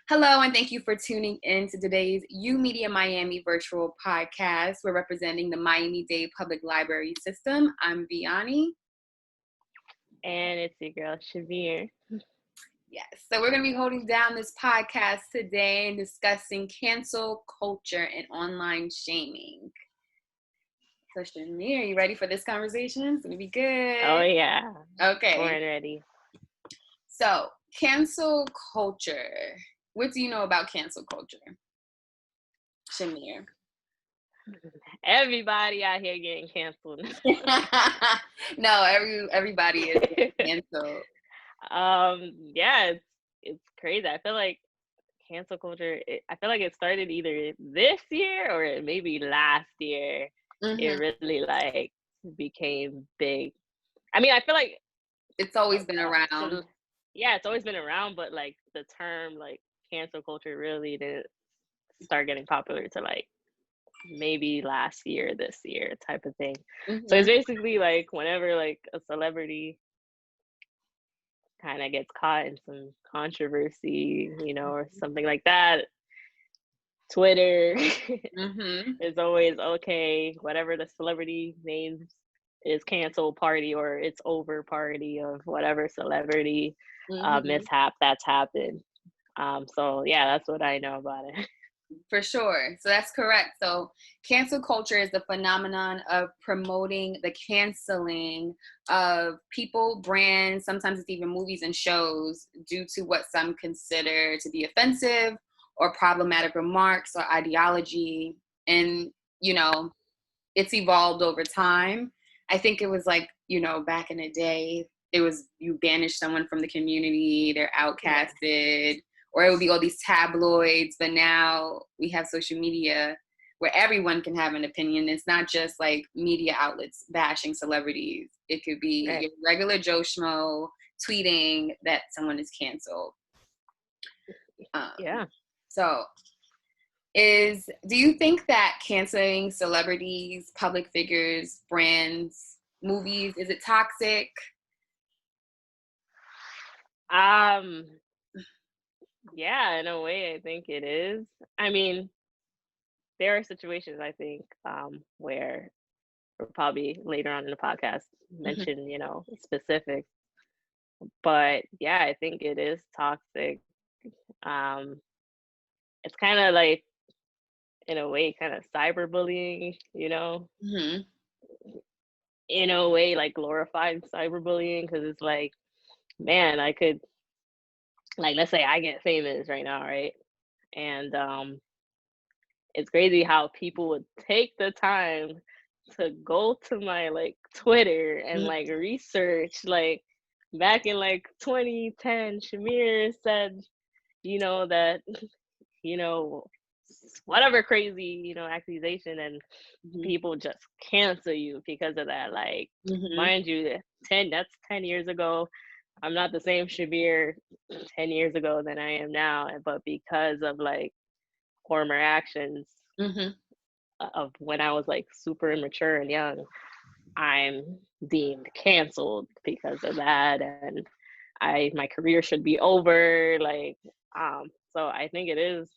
Hello, and thank you for tuning in to today's YOUmedia Miami Virtual Podcast. We're representing the Miami-Dade Public Library System. I'm Vianney. And it's your girl, Shamir. Yes, so we're going to be holding down this podcast today and discussing cancel culture and online shaming. So Shamir, are you ready for this conversation? It's going to be good. Oh, yeah. Okay. Born ready. So, cancel culture. What do you know about cancel culture, Shamir? Everybody out here getting canceled. No, everybody is getting canceled. Yeah, it's crazy. I feel like cancel culture, I feel like it started either this year or maybe last year. Mm-hmm. It really like became big. I mean, I feel like it's always been around. Yeah, it's always been around, but like the term like cancel culture really didn't start getting popular to like maybe last year, this year type of thing. Mm-hmm. So it's basically like whenever like a celebrity kind of gets caught in some controversy, you know, or something like that, Twitter mm-hmm. is always okay, whatever the celebrity names is cancel party or it's over party of whatever celebrity mm-hmm. Mishap that's happened. So yeah, that's what I know about it. For sure. So that's correct. So cancel culture is the phenomenon of promoting the canceling of people, brands, sometimes it's even movies and shows due to what some consider to be offensive or problematic remarks or ideology. And, you know, it's evolved over time. I think it was like, you know, back in the day, it was you banish someone from the community, they're outcasted. Yeah. Or it would be all these tabloids, but now we have social media where everyone can have an opinion. It's not just like media outlets bashing celebrities. It could be your regular Joe Schmo tweeting that someone is canceled. Yeah. So do you think that canceling celebrities, public figures, brands, movies, is it toxic? Yeah, in a way, I think it is. I mean, there are situations I think where we'll probably later on in the podcast mention, mm-hmm. you know, specifics. But yeah, I think it is toxic. It's kind of like, in a way, kind of cyberbullying, you know, mm-hmm. in a way, like glorified cyberbullying, because it's like, man, I could. Like, let's say I get famous right now, right? And it's crazy how people would take the time to go to my like Twitter and like research, like back in like 2010, Shamir said, you know, that, you know, whatever crazy, you know, accusation, and mm-hmm. people just cancel you because of that. Like, mm-hmm. mind you, that's 10 years ago. I'm not the same Shabir 10 years ago than I am now, but because of like former actions mm-hmm. of when I was like super immature and young, I'm deemed canceled because of that, and my career should be over. Like, so I think it is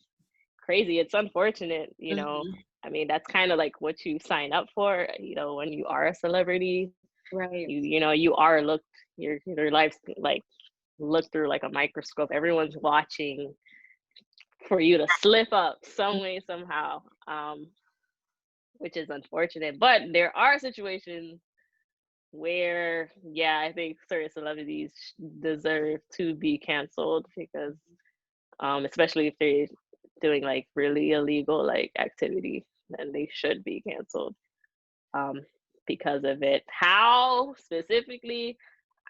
crazy. It's unfortunate, you mm-hmm. know. I mean, that's kind of like what you sign up for, you know, when you are a celebrity. Right. You know, you are looked, your life's like looked through like a microscope. Everyone's watching for you to slip up some way, somehow, which is unfortunate. But there are situations where, yeah, I think certain celebrities deserve to be canceled because, especially if they're doing like really illegal like activity, then they should be canceled. Because of it. How specifically,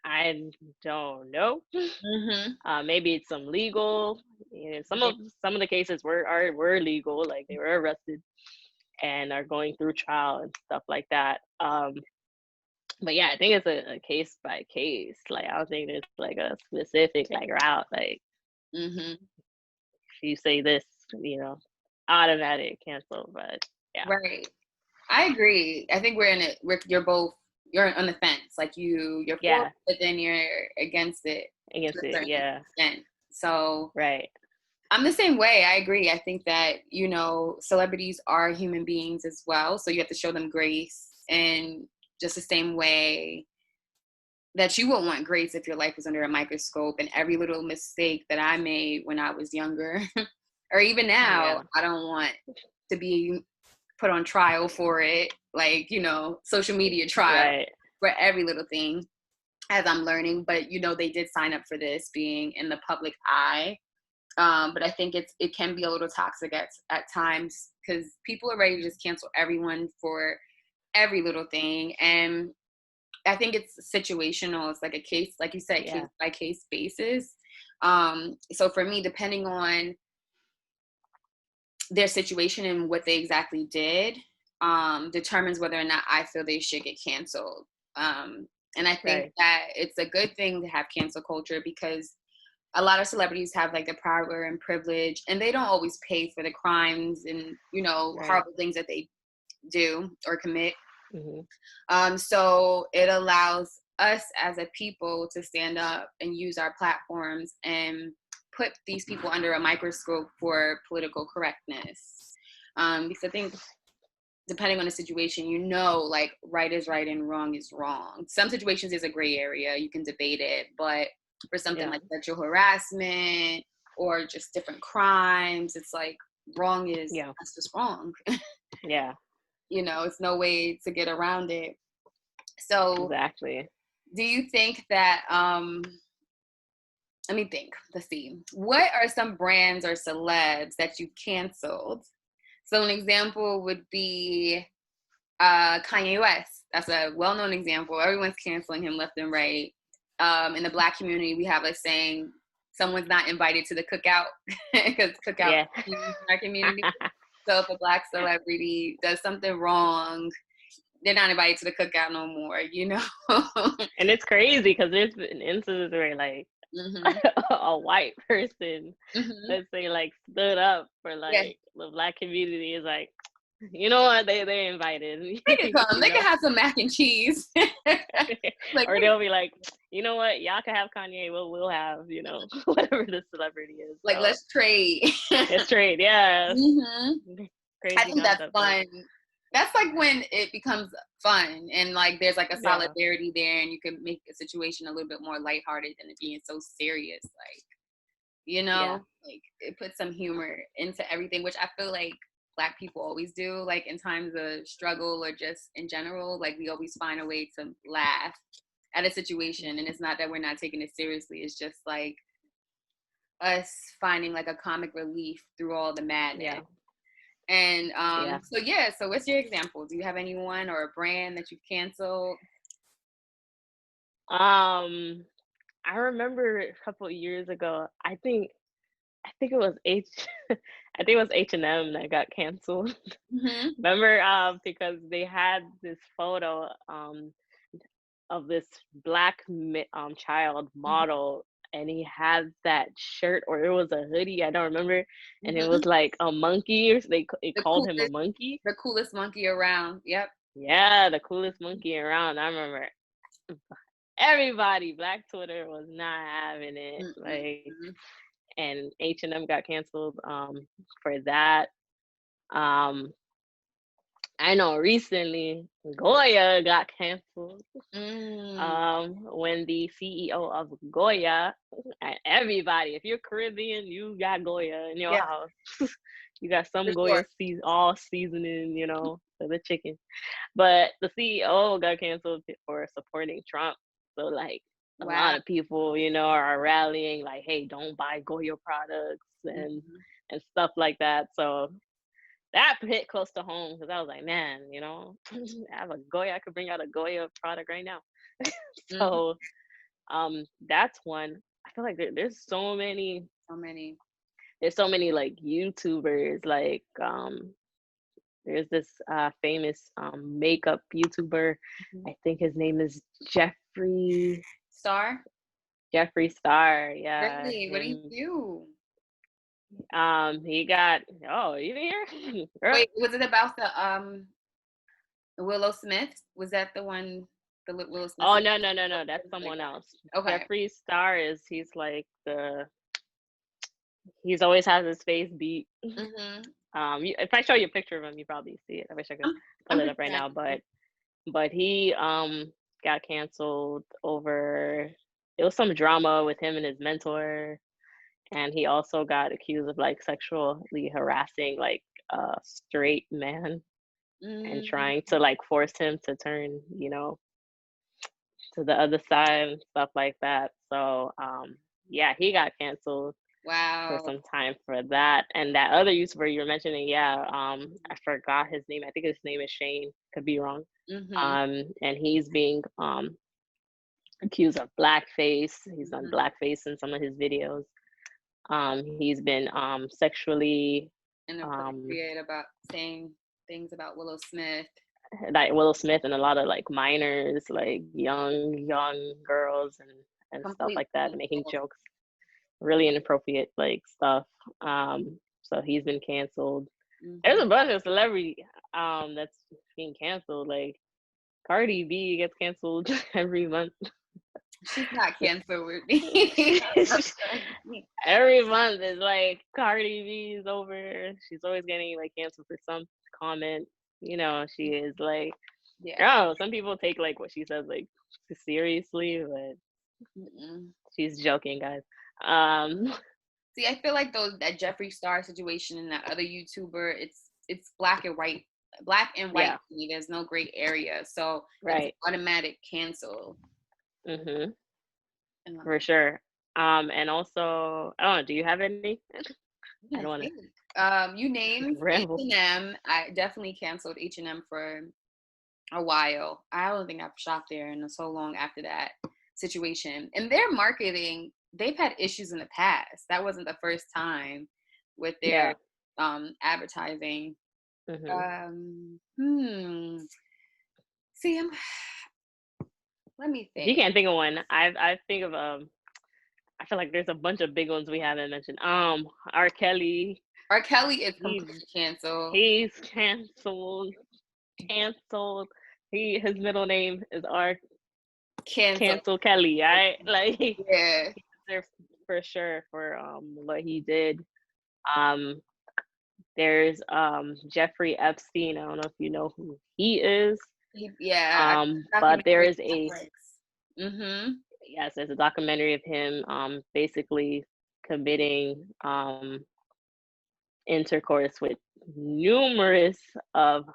I don't know. Mm-hmm. Maybe it's some legal. You know, some of the cases were legal, like they were arrested and are going through trial and stuff like that. But yeah, I think it's a case by case. Like, I don't think there's like a specific like route. Like, mm-hmm. if you say this, you know, automatic cancel. But yeah, right. I agree. I think you're on the fence. Like you're for it, but then you're against it. Yeah. Extent. So right. I'm the same way. I agree. I think that, you know, celebrities are human beings as well. So you have to show them grace, and just the same way that you would want grace if your life was under a microscope, and every little mistake that I made when I was younger or even now, I don't want to be put on trial for it. Like, you know, social media trial for every little thing as I'm learning. But, you know, they did sign up for this being in the public eye. But I think it can be a little toxic at times, because people are ready to just cancel everyone for every little thing. And I think it's situational. It's like a case, like you said, case by case basis. So for me, depending on their situation and what they exactly did, determines whether or not I feel they should get canceled. And I think that it's a good thing to have cancel culture, because a lot of celebrities have like the power and privilege, and they don't always pay for the crimes and, you know, horrible things that they do or commit. So it allows us as a people to stand up and use our platforms and put these people under a microscope for political correctness. Because I think depending on the situation, you know, like right is right and wrong is wrong. Some situations there's a gray area, you can debate it, but for something like sexual harassment or just different crimes, it's like wrong is that's just wrong. You know, it's no way to get around it. So do you think that let me think. Let's see. What are some brands or celebs that you canceled? So an example would be Kanye West. That's a well-known example. Everyone's canceling him left and right. In the Black community, we have a saying, someone's not invited to the cookout, because cookout in our community. So if a Black celebrity does something wrong, they're not invited to the cookout no more, you know? And it's crazy, because there's been instances where, like, a white person, let's say, like, stood up for, like, the Black community, is like, you know what, they're invited. They can come. They can have some mac and cheese. Like, or they'll be like, you know what, y'all can have Kanye, we'll have, you know, whatever the celebrity is. Like, so let's trade. Let's trade, Crazy I think that's fun. That's like when it becomes fun, and like there's like a solidarity there, and you can make a situation a little bit more lighthearted than it being so serious. Like, you know, like it puts some humor into everything, which I feel like Black people always do, like in times of struggle or just in general. Like we always find a way to laugh at a situation, and it's not that we're not taking it seriously. It's just like us finding like a comic relief through all the madness. And so what's your example? Do you have anyone or a brand that you've canceled? I remember a couple of years ago, I think it was H&M that got canceled. Remember, because they had this photo of this Black child model, and he had that shirt, or it was a hoodie, I don't remember, and it was like a monkey, or they called him a monkey. The coolest monkey around. Yep. Yeah, the coolest monkey around. I remember everybody, Black Twitter was not having it. Like, and H&M got canceled for that. I know recently Goya got canceled. When the CEO of Goya, everybody, if you're Caribbean, you got Goya in your house. You got some Goya all seasoning, you know, for the chicken. But the CEO got canceled for supporting Trump. So like a lot of people, you know, are rallying like, hey, don't buy Goya products and stuff like that. So that hit close to home, because I was like, man, you know, I have a Goya. I could bring out a Goya product right now. So that's one. I feel like there's so many. There's so many like YouTubers. Like there's this famous makeup YouTuber. I think his name is Jeffree Star. Jeffree Star, yeah. Really? What do you do? He got you here? Wait, was it about the Willow Smith? Was that the one? The Willow Smith? Oh no, that's someone else. Okay. Jeffree Star he's like He's always has his face beat. Mm-hmm. If I show you a picture of him, you probably see it. I wish I could pull it up right now, but he got canceled over, it was some drama with him and his mentor, and he also got accused of like sexually harassing like a straight man and trying to like force him to turn, you know, to the other side and stuff like that. So yeah, he got canceled for Wow. some time for that. And that other YouTuber you were mentioning, yeah, I forgot his name. I think his name is Shane. Could be wrong. And he's being accused of blackface. He's done blackface in some of his videos. He's been sexually inappropriate about saying things about Willow Smith. Like Willow Smith and a lot of like minors, like young girls and stuff like that, making jokes, really inappropriate like stuff. So he's been canceled. There's a bunch of celebrity that's being canceled. Like Cardi B gets canceled every month. She's not canceled with me. Every month is like Cardi B is over. She's always getting like canceled for some comment. You know, she is like, oh, some people take like what she says like seriously, but she's joking, guys. See, I feel like that Jeffree Star situation and that other YouTuber, it's black and white. Yeah. There's no gray area, so it's automatic cancel. For sure. And also, I don't know, do you have any? I don't want to. You named H&M. I definitely canceled H&M for a while. I don't think I've shopped there in so long after that situation. And their marketing, they've had issues in the past. That wasn't the first time with their advertising. See, let me think. You can't think of one. I think of I feel like there's a bunch of big ones we haven't mentioned. R. Kelly. R. Kelly is completely canceled. He's canceled. His middle name is R. Cancel Kelly. Right? Like yeah, he's there for sure for what he did. There's Jeffrey Epstein. I don't know if you know who he is. But there is yes, there's a documentary of him basically committing intercourse with numerous of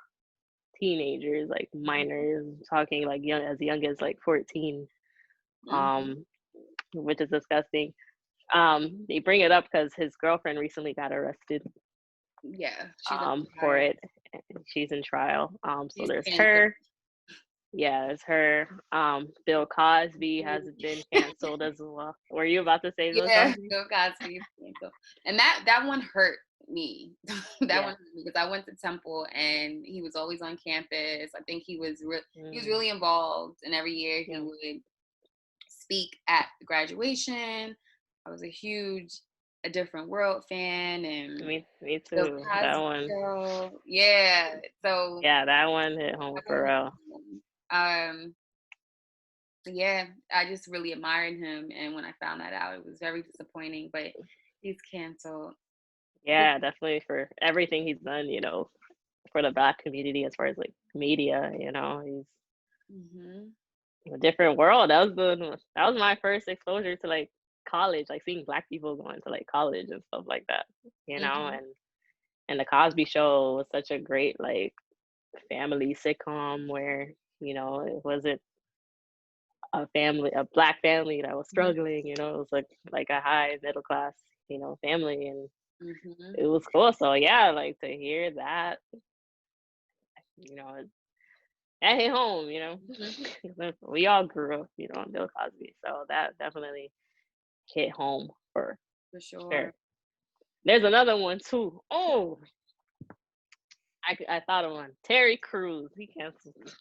teenagers, like minors, talking like as young as like 14, which is disgusting. They bring it up because his girlfriend recently got arrested. For it. She's in trial. So there's her. Yeah, there's her. Bill Cosby has been canceled as well. Were you about to say Bill Cosby? Bill Cosby is canceled. And that one hurt me. One hurt me because I went to Temple and he was always on campus. I think he was really involved, and every year he would speak at graduation. I was a huge A Different World fan, and me too. That one. So that one hit home for real. I just really admired him, and when I found that out, it was very disappointing. But he's canceled. Yeah, definitely for everything he's done, you know, for the Black community as far as like media, you know, he's a different world. That was my first exposure to like college, like seeing Black people going to like college and stuff like that, you know, and the Cosby Show was such a great like family sitcom where, you know, it wasn't a Black family that was struggling, you know, it was like a high middle class, you know, family, and it was cool. So yeah, like to hear that, you know, that hit home, you know. We all grew up, you know, on Bill Cosby, so that definitely hit home for sure. There's another one too. Oh, I thought of one. Terry Crews. He canceled.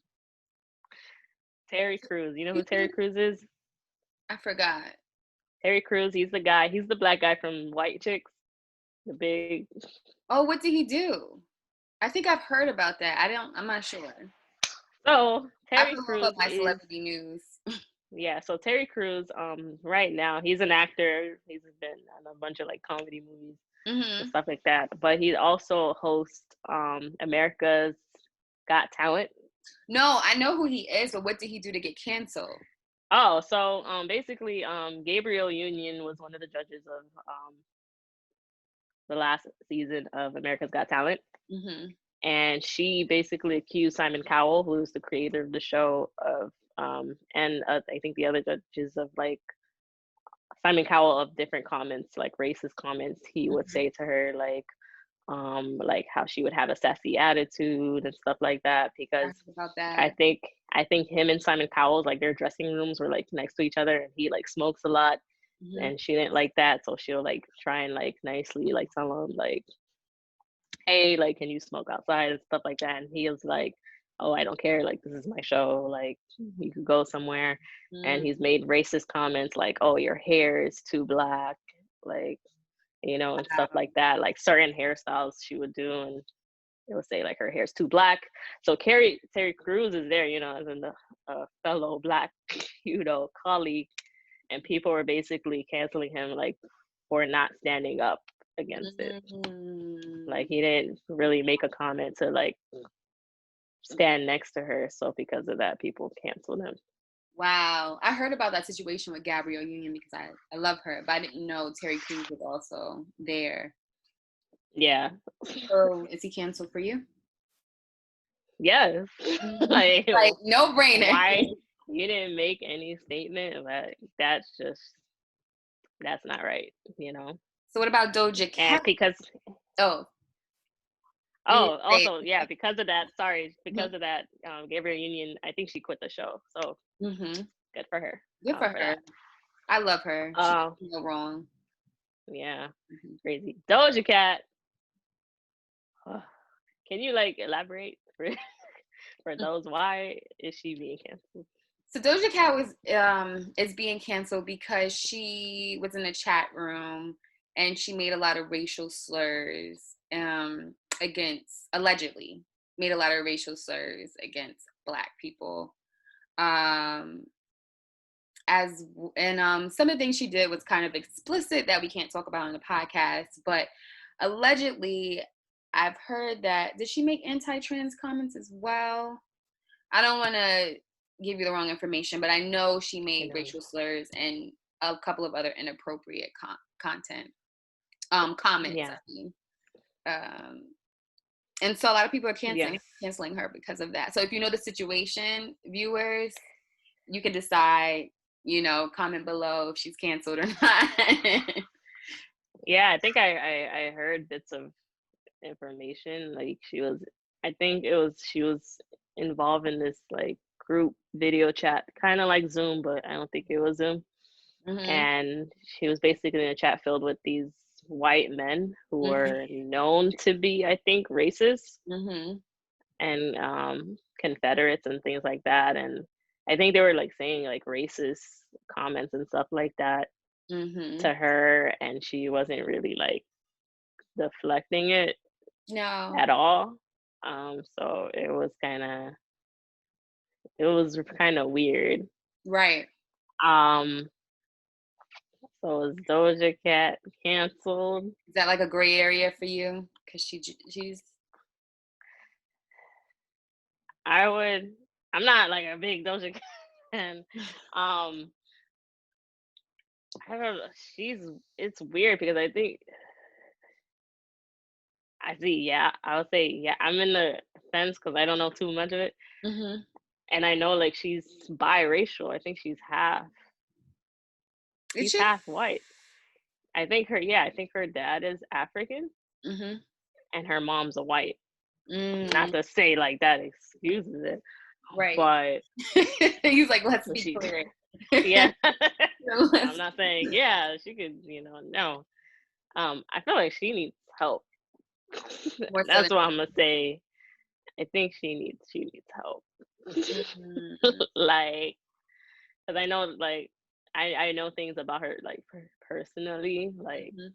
Terry Crews. You know who Terry Crews is? I forgot. Terry Crews. He's the guy. He's the Black guy from White Chicks. The big. Oh, what did he do? I think I've heard about that. I'm not sure. So Terry Crews my celebrity news. Yeah, so Terry Crews, right now he's an actor. He's been on a bunch of like comedy movies and Mm-hmm. stuff like that. But he also hosts America's Got Talent. No, I know who he is, but what did he do to get canceled? Oh, so basically Gabrielle Union was one of the judges of the last season of America's Got Talent. Mm-hmm. And she basically accused Simon Cowell, who's the creator of the show, of and I think the other judges of like Simon Cowell of different comments, like racist comments. He would Mm-hmm. say to her like how she would have a sassy attitude and stuff like that. I Because heard about I that. think I think him and Simon Cowell's like their dressing rooms were like next to each other, and he like smokes a lot, Mm-hmm. and she didn't like that, so she'll like try and like nicely like tell him like, hey, like, can you smoke outside and stuff like that? And he was like, oh, I don't care. Like, this is my show. Like, you could go somewhere. And he's made racist comments like, oh, your hair is too black, like, and stuff Wow. like that. Like certain hairstyles she would do, and it would say like her hair's too black. So Terry Crews is there, as in the fellow black, colleague, and people were basically canceling him like for not standing up against it. Mm. Like he didn't really make a comment to like stand next to her, so because of that, people canceled him. Wow. I heard about that situation with Gabrielle Union because I love her, but I didn't know Terry Crews was also there. Yeah. So is he canceled for you? Yes. Like, Like no brainer. why you didn't make any statement? Like that's not right. So what about Doja And Cat? because Oh, you need to say also, yeah, it. because of that, sorry, because of that, Gabrielle Union, I think she quit the show. So Mm-hmm. good for her. Good for For her. that. I love her. She did no wrong. Yeah, Mm-hmm. crazy. Doja Cat. Can you like elaborate for those? Why is she being canceled? So Doja Cat is being canceled because she was in a chat room and she made a lot of racial slurs against allegedly made a lot of racial slurs against Black people. Um, as and Some of the things she did was kind of explicit that we can't talk about on the podcast, but allegedly, I've heard that did she make anti-trans comments as well? I don't want to give you the wrong information, but I know she made racial slurs and a couple of other inappropriate content comments. Yeah. I mean, and so a lot of people are Yes. canceling her because of that. So if you know the situation, viewers, you can decide. Comment below if she's canceled or not. Yeah, I think I heard bits of information. Like I think she was involved in this like group video chat, kind of like Zoom, but I don't think it was Zoom. Mm-hmm. And she was basically in a chat filled with these white men who were known to be, I think, racist Mm-hmm. and Confederates and things like that. And I think they were like saying like racist comments and stuff like that Mm-hmm. to her, and she wasn't really like deflecting it No. at all. So it was kind of weird. Right. Um, so is Doja Cat canceled? Is that like a gray area for you? Because she's. I'm not like a big Doja Cat fan. Um, I don't know. It's weird because I think I see. Yeah, I would say yeah. I'm in the fence because I don't know too much of it, Mm-hmm. and I know like she's biracial. I think Is she's she? half white. I think her dad is African Mm-hmm. and her mom's a white. Not Mm, to say like that excuses it, right. but He's like, let's be she, clear. yeah. I'm Let's not saying, yeah, she could, no. I feel like she needs help. more so That's than. what I'm gonna say. I think she needs help. Mm, Like, because I know, like, I know things about her, like, personally, like, mhm.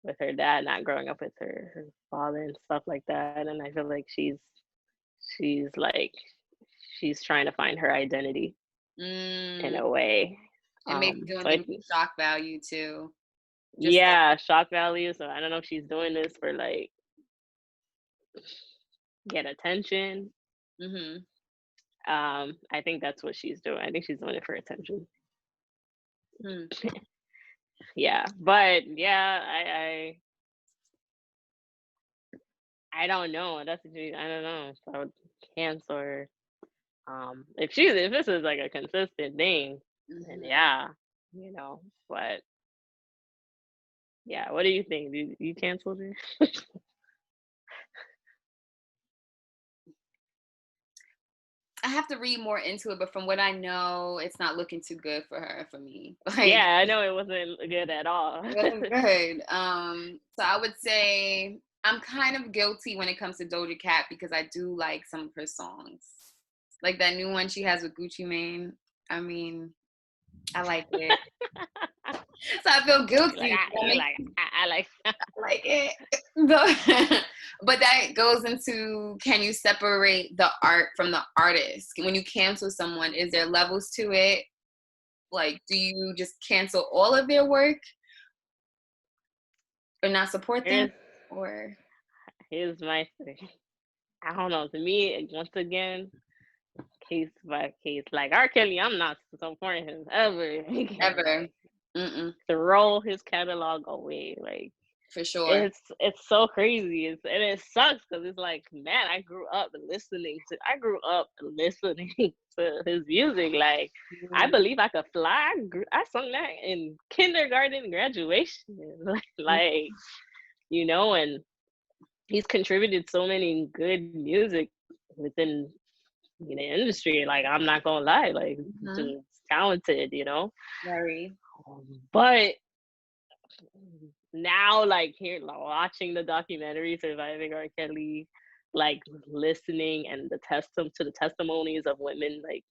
with her dad not growing up with her father and stuff like that. And I feel like she's like, she's trying to find her identity. in a way. And maybe doing So I things with shock value too. Just yeah, shock value. So I don't know if she's doing this for like get attention. I think that's what she's doing. I think she's doing it for attention. Yeah, but yeah, I don't know. That's the thing. I don't know. So I would cancel her. If this is like a consistent thing, then yeah, you know. But yeah, what do you think? Do you cancel her? I have to read more into it, but from what I know, it's not looking too good for her, for me. Like, Yeah, I know it wasn't good at all. it wasn't good. So I would say I'm kind of guilty when it comes to Doja Cat because I do like some of her songs. Like that new one she has with Gucci Mane. I mean, I like it. So I feel guilty. I like like it. But that goes into, can you separate the art from the artist? When you cancel someone, is there levels to it? Like, do you just cancel all of their work or not support them? Or here's my thing. I don't know. To me, once again, case by case. Like R. Kelly, I'm not supporting him ever. ever. Throw his catalog away. Like, for sure. It's so crazy. And it sucks because it's like, man, I grew up listening to his music. Like, I Believe I Could Fly. I sung that in kindergarten graduation. Like, you know, and he's contributed so many good music within the industry. Like, I'm not gonna lie, like, just talented, you know. Very. But now, like, here, like, watching the documentary Surviving R. Kelly, like listening and to the testimonies of women, like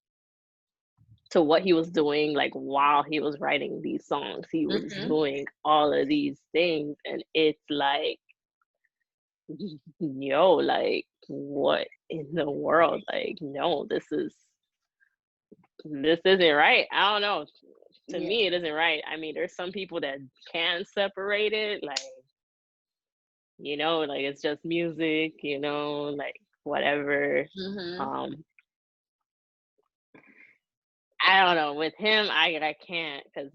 to what he was doing, like while he was writing these songs, he was doing all of these things, and it's like, yo, like, what in the world? Like, no, this isn't right. I don't know. To me, it isn't right. I mean, there's some people that can separate it, like, you know, like it's just music, you know, like whatever. I don't know. With him, I can't, because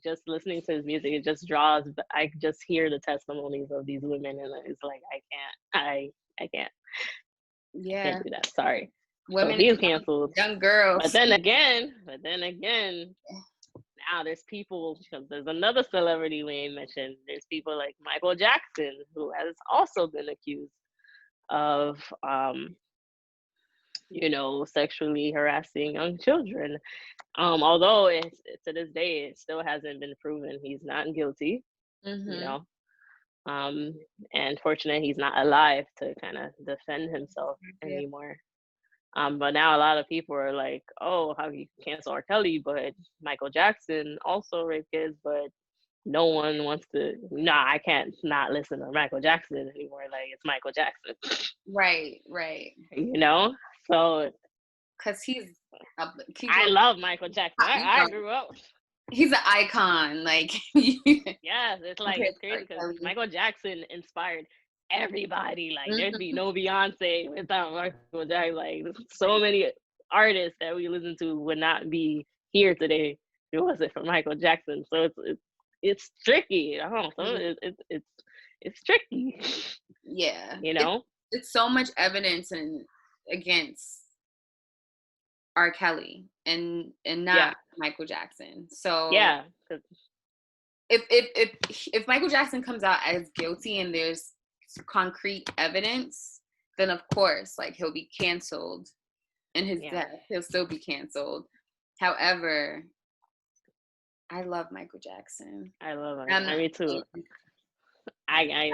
just listening to his music, it just draws. I just hear the testimonies of these women, and it's like, I can't. I can't. Yeah. Can't do that. Sorry. Women, so he's canceled. Young girls. But then again, now there's people, because there's another celebrity we ain't mentioned. There's people like Michael Jackson, who has also been accused of, you know, sexually harassing young children. Although to this day, it still hasn't been proven. He's not guilty, you know. And fortunately, he's not alive to kind of defend himself anymore. But now a lot of people are like, oh, how you cancel R. Kelly, but Michael Jackson also raped kids, but no one wants to. Nah, I can't not listen to Michael Jackson anymore. Like, it's Michael Jackson. Right. You know, so because I love Michael Jackson. I grew up. He's an icon. Like, yes, it's like, it's crazy because Michael Jackson inspired everybody. Like, there'd be no Beyonce without Michael Jackson. Like, so many artists that we listen to would not be here today if it wasn't for Michael Jackson. So it's tricky. I don't know. It's tricky. Yeah. You know? It's so much evidence against R. Kelly and not Michael Jackson. So yeah, if Michael Jackson comes out as guilty and there's concrete evidence, then of course, like, he'll be canceled, and his death, he'll still be canceled. However, I love Michael Jackson. I love him. Me too. I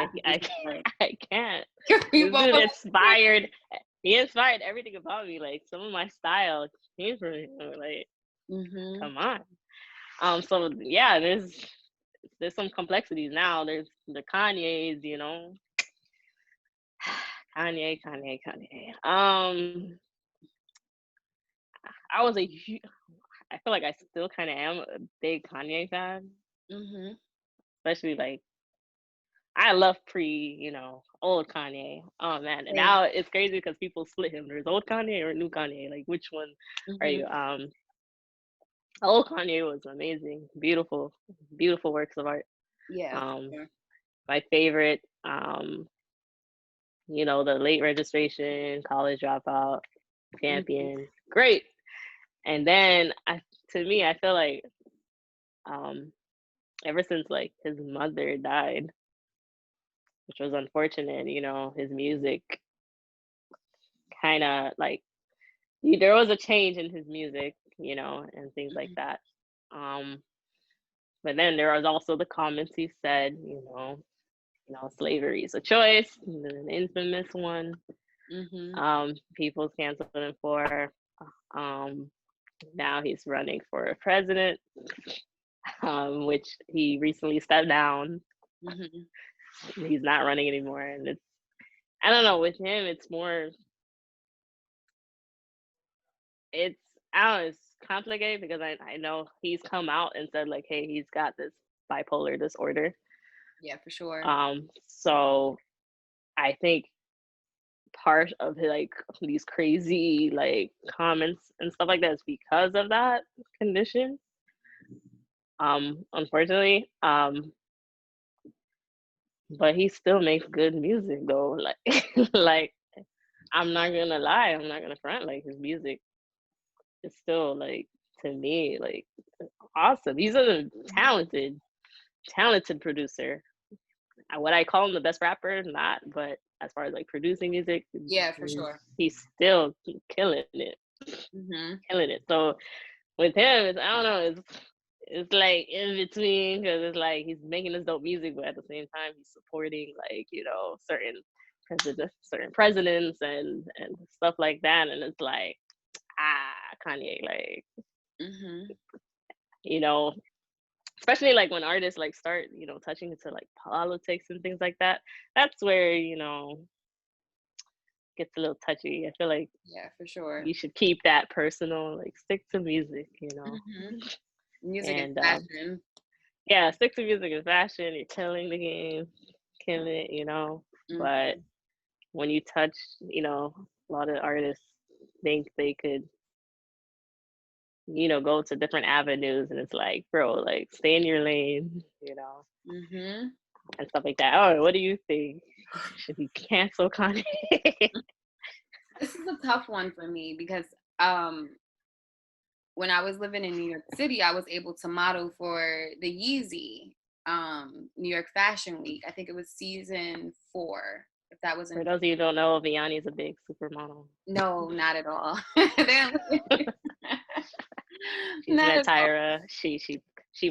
can't. This dude inspired. He inspired everything about me. Like, some of my style came from him. Like, come on. So yeah, there's some complexities now. There's the Kanye's, you know. Kanye. I was I feel like I still kind of am a big Kanye fan, Mhm. especially like I love old Kanye. Oh man, and Same. now it's crazy because people split him. There's old Kanye or new Kanye. Like, which one are Mhm. you? Old Kanye was amazing, beautiful, beautiful works of art. Yeah, for Um, sure. my favorite, the Late Registration, College Dropout, Mhm. Champion, great. And then to me, I feel like um, ever since like his mother died, which was unfortunate, his music kind of like there was a change in his music, and things like Mhm. that. But then there was also the comments he said, slavery is a choice, an infamous one. Mhm. People canceled him for. Um, Now he's running for president, which he recently stepped down. Mhm. He's not running anymore, and I don't know, with him it's more it's I don't know, it's complicated because I know he's come out and said like, hey, he's got this bipolar disorder. Yeah, for sure. So I think part of like these crazy like comments and stuff like that is because of that condition. Unfortunately. But he still makes good music though. Like like I'm not gonna lie, I'm not gonna front, like his music is still like to me like awesome. He's a talented producer. Would I call him the best rapper? Not, but as far as like producing music, Yeah, for sure. he's still killing it, Mhm. killing it. So with him, I don't know, it's like in between because it's like he's making this dope music, but at the same time he's supporting like certain presidents and stuff like that, and it's like Kanye, like Mhm. you know especially like when artists like start touching into like politics and things like that. That's where gets a little touchy. I feel like Yeah, for sure. you should keep that personal, like stick to music. Mhm. Music and And fashion. yeah, stick to music and fashion. You're killing the game, killing it. But Mhm. when you touch, a lot of artists think they could, go to different avenues, and it's like, bro, like stay in your lane, Mhm. and stuff like that. Oh, what do you think? Should we cancel Kanye? This is a tough one for me because um when I was living in New York City, I was able to model for the Yeezy New York Fashion Week. I think it was season 4. If that was For in those of you who don't know, Vianney's a big supermodel. No, not at all. She's Not met at all. Tyra. She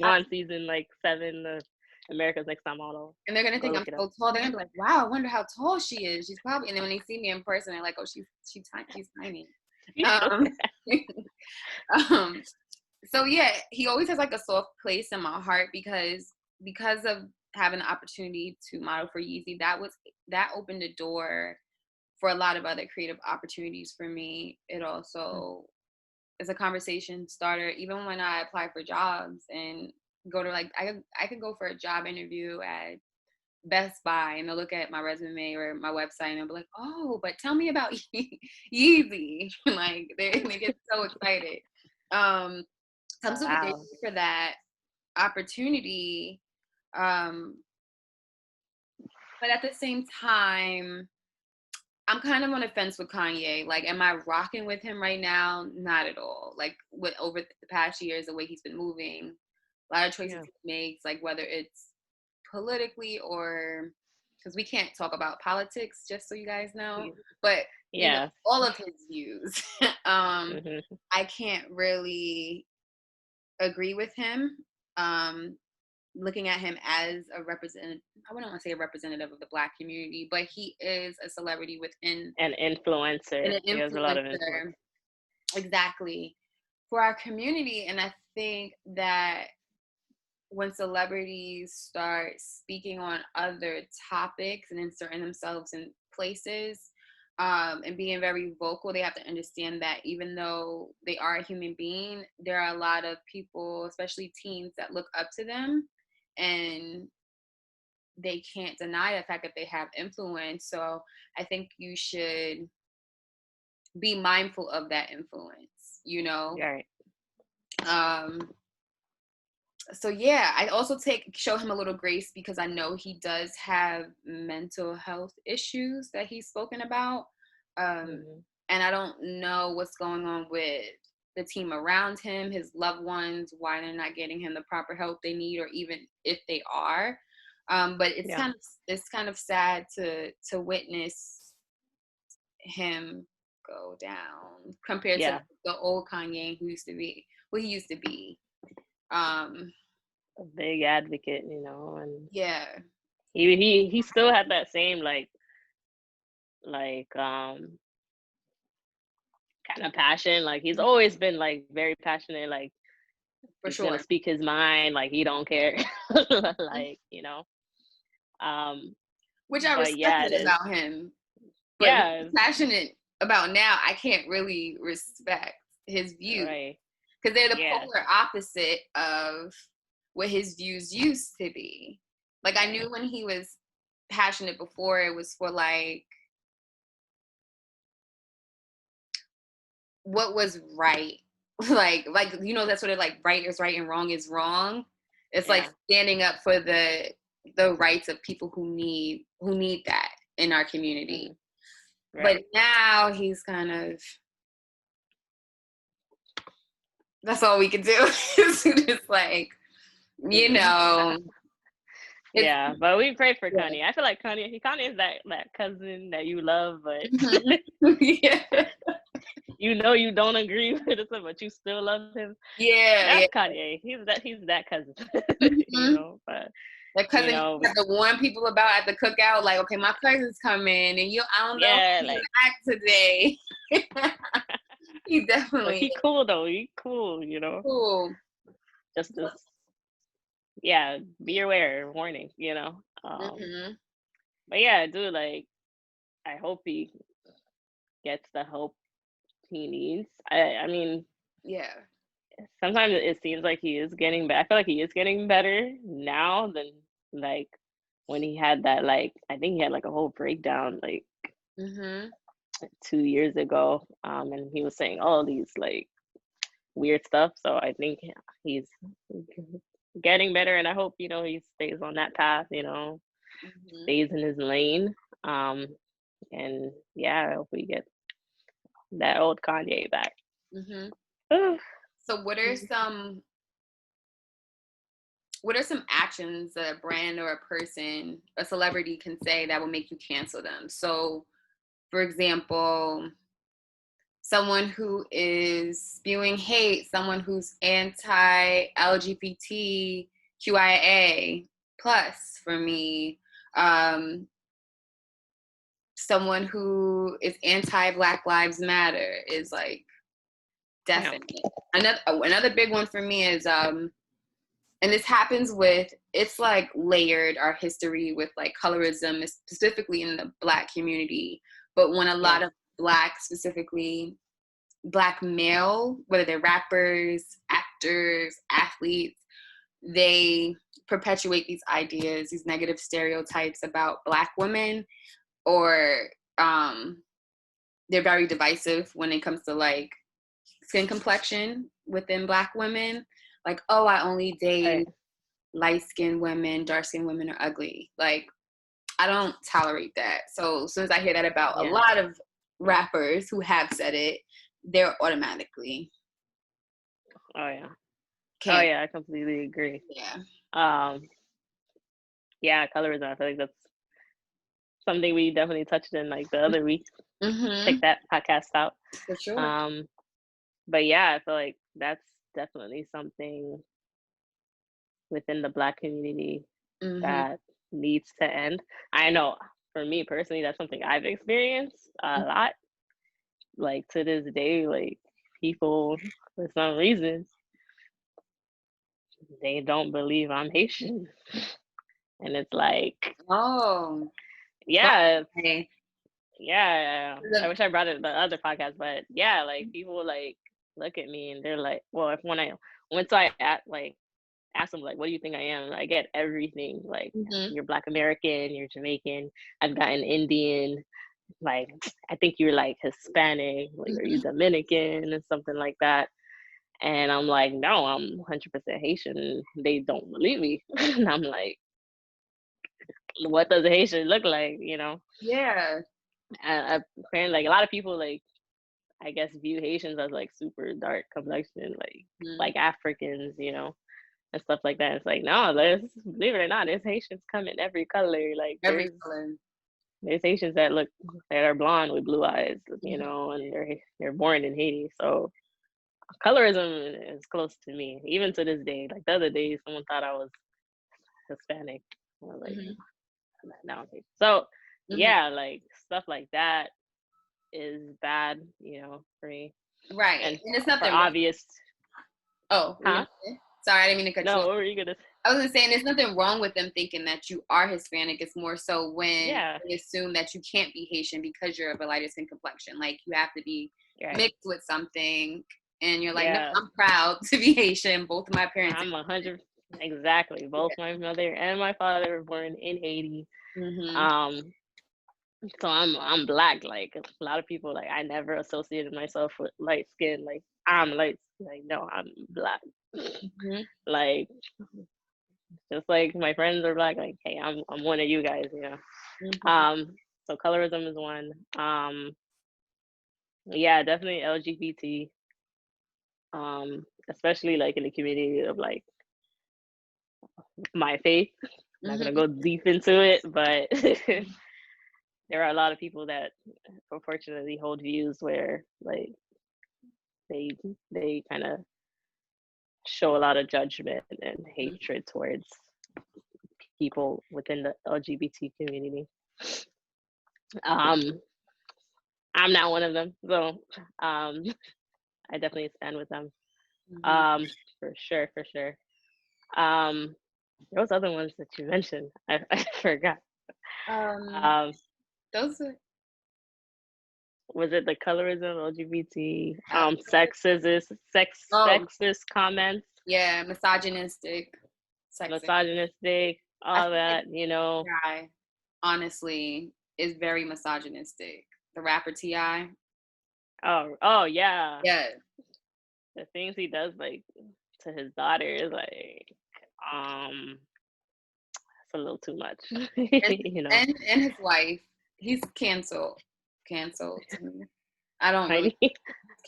I, won season like 7 of America's Next Top Model. and they're gonna Go think look I'm it up. so tall. They're gonna be like, "Wow, I wonder how tall she is." She's probably. And then when they see me in person, they're like, "Oh, she's tiny. She's tiny." Um, um, so yeah, he always has like a soft place in my heart because of having the opportunity to model for Yeezy. That opened the door for a lot of other creative opportunities for me. It also is a conversation starter. Even when I apply for jobs and go to like I could go for a job interview at Best Buy and they'll look at my resume or my website and they'll be like, "Oh, but tell me about Yeezy." Like they get so excited. Um, so I'm super Wow. grateful for that opportunity. Um, but at the same time, I'm kind of on the fence with Kanye. Like, am I rocking with him right now? Not at all. Like, with over the past years, the way he's been moving, a lot of choices Yeah. he makes, like whether it's politically or because we can't talk about politics, just so you guys know. But Yeah. all of his views, Hmm. I can't really agree with him. Um, Looking at him as a representative, I wouldn't want to say a representative of the Black community, but he is a celebrity within An and influencer. an He has a lot of influence. influencer exactly for our community. And I think that when celebrities start speaking on other topics and inserting themselves in places, and being very vocal, they have to understand that even though they are a human being, there are a lot of people, especially teens, that look up to them, and they can't deny the fact that they have influence. So I think you should be mindful of that influence, you know? Right. Um, so yeah, I also show him a little grace because I know he does have mental health issues that he's spoken about. Mm-hmm. And I don't know what's going on with the team around him, his loved ones, why they're not getting him the proper help they need, or even if they are. But it's kind of sad to witness him go down compared to Yeah. the old Kanye who used to be what he used to be. A big advocate, you know, and Yeah. he still had that same kind of passion. Like he's always been like very passionate, like For he's gonna sure. speak his mind, like he don't care. Like, you know. Which I But yeah, it respected is. about him. But what Yeah, he's passionate about now, I can't really respect his views. right. Because they're the Yeah. polar opposite of what his views used to be. Like I knew when he was passionate before, it was for like what was right. like you know, that's sort of like right is right and wrong is wrong. It's like Yeah. standing up for the rights of people who need that in our community. Mm-hmm. But Right. now he's kind of, that's all we can do. Is just like, you know. Yeah, but we pray for Yeah. Kanye. I feel like Kanye is that cousin that you love, but Yeah. you know you don't agree with it, but you still love him. Yeah. That's Kanye. He's that cousin. You Mm-hmm. know, but That you cousin know, you have to warn people about at the cookout, like, okay, my cousin's coming, and I don't know yeah, how like, to act today. He but definitely he cool though. He cool, you know. cool. Just as, yeah, be aware, warning, you know. Mm-hmm. But yeah, dude, like, I hope he gets the help he needs. I mean, Yeah. sometimes it seems like he is getting better. I feel like he is getting better now than like when he had that, like, I think he had like a whole breakdown like Mm-hmm. 2 years ago. And he was saying all these like weird stuff. So I think he's getting better, and I hope, you know, he stays on that path, you know, Mm-hmm. stays in his lane. Um, and yeah, I hope we get that old Kanye back. Mm-hmm. So what are some actions that a brand or a person, a celebrity can say that will make you cancel them? So, for example, someone who is spewing hate, someone who's anti-LGBTQIA plus for me, someone who is anti-Black Lives Matter is like Yeah. definite. Another big one for me is and this happens with, it's like layered our history with like colorism, specifically in the Black community. But when a lot of Black, specifically Black male, whether they're rappers, actors, athletes, they perpetuate these ideas, these negative stereotypes about Black women, or they're very divisive when it comes to like skin complexion within Black women. Like, oh, I only date light-skinned women, dark-skinned women are ugly. Like, I don't tolerate that. So as soon as I hear that about a lot of rappers who have said it, they're automatically Oh yeah. can't. Oh yeah, I completely agree. Yeah. Yeah, colorism. I feel like that's something we definitely touched in like the other week. Mm-hmm. Check that podcast out. For sure. But yeah, I feel like that's definitely something within the Black community that needs to end. I know for me personally, that's something I've experienced a lot. Like to this day, like people for some reason they don't believe I'm Haitian. And it's like, Oh. yeah, Okay. Yeah, I wish I brought it the other podcast, but yeah, like people like look at me and they're like, well, if when I once I ask them like, what do you think I am? I get everything. Like, Mm-hmm. you're Black American, you're Jamaican. I've gotten Indian. Like, I think you're like Hispanic. Like, are you Dominican and something like that? And I'm like, no, I'm 100% Haitian. They don't believe me. And I'm like, what does a Haitian look like? You know? Yeah. And apparently, like a lot of people, like I guess, view Haitians as like super dark complexion, like Africans, you know, and stuff like that. It's like, no, believe it or not, there's Haitians come in every color. Like Every color. there's Haitians that are blonde with blue eyes, you know, and they're born in Haiti. So colorism is close to me, even to this day. Like the other day, someone thought I was Hispanic. I was like, no, I'm Haitian. So yeah, like stuff like that is bad, you know, for me. Right. And it's nothing for obvious. Oh, huh? Sorry, I didn't mean to cut you off. No, what were you gonna say? I was saying there's nothing wrong with them thinking that you are Hispanic. It's more so when they assume that you can't be Haitian because you're of a lighter skin complexion. Like you have to be mixed with something, and you're like, no, I'm proud to be Haitian. Both of my parents. I'm 100 exactly. Both my mother and my father were born in Haiti. So I'm Black. Like a lot of people, like I never associated myself with light skin. Like I'm light. Like no, I'm Black. Like just like my friends are Black. Like hey, I'm one of you guys. You know. So colorism is one. Yeah, definitely LGBT. Especially like in the community of like my faith. I'm not gonna go deep into it, but there are a lot of people that unfortunately hold views where like they kind of show a lot of judgment and hatred towards people within the LGBT community. I'm not one of them, so I definitely stand with them. For sure, for sure. There was other ones that you mentioned. I forgot. Those are. Was it the colorism, LGBT, sexist comments? Yeah, misogynistic. Misogynistic, all that, you know. Guy, honestly, is very misogynistic. The rapper T.I. Oh yeah. Yeah. The things he does like to his daughter is like it's a little too much. You know. And his wife. He's canceled. I don't really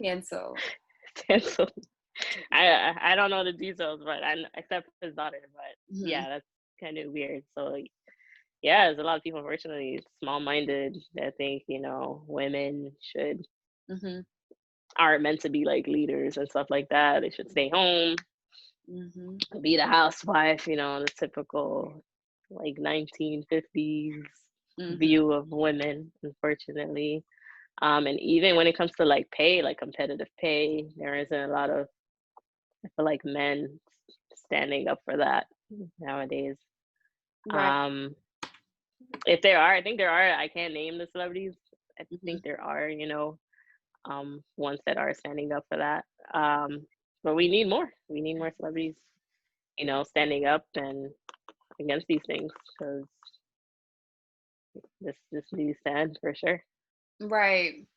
cancel. I don't know the details, but except his daughter. But yeah, that's kind of weird. So yeah, there's a lot of people, unfortunately, small-minded that think women should aren't meant to be like leaders and stuff like that. They should stay home, be the housewife. The typical like 1950s view of women, unfortunately. And even when it comes to like pay, like competitive pay, there isn't a lot of, I feel like, men standing up for that nowadays. Right. If there are, I think there are, I can't name the celebrities. I think there are, ones that are standing up for that. But we need more. We need more celebrities, standing up and against these things, because this needs to end for sure. Right.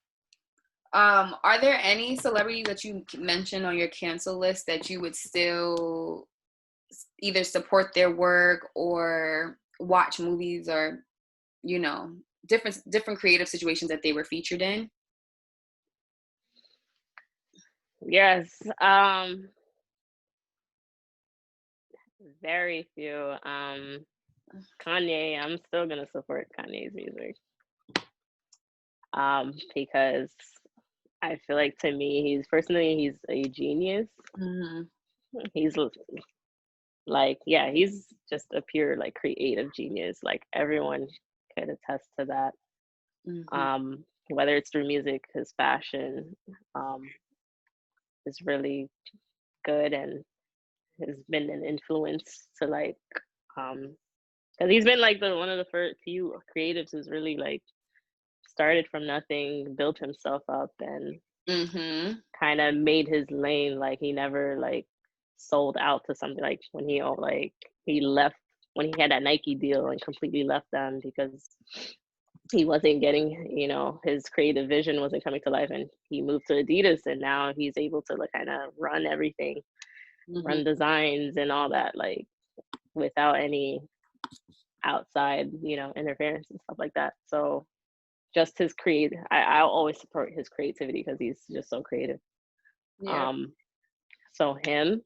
Are there any celebrities that you mentioned on your cancel list that you would still either support their work or watch movies or, different creative situations that they were featured in? Yes. Very few. Kanye, I'm still gonna support Kanye's music. Because I feel like, to me, he's a genius. He's like, yeah, he's just a pure like creative genius. Like everyone could attest to that. Whether it's through music, his fashion is really good and has been an influence to like because he's been like one of the few creatives who's really like started from nothing, built himself up, and Mm-hmm. kind of made his lane. Like he never like sold out to something. Like when he left when he had that Nike deal and completely left them because he wasn't getting, his creative vision wasn't coming to life, and he moved to Adidas, and now he's able to like kind of run everything, Mm-hmm. run designs and all that, like without any outside, interference and stuff like that. So just his I'll always support his creativity because he's just so creative. Yeah. So him.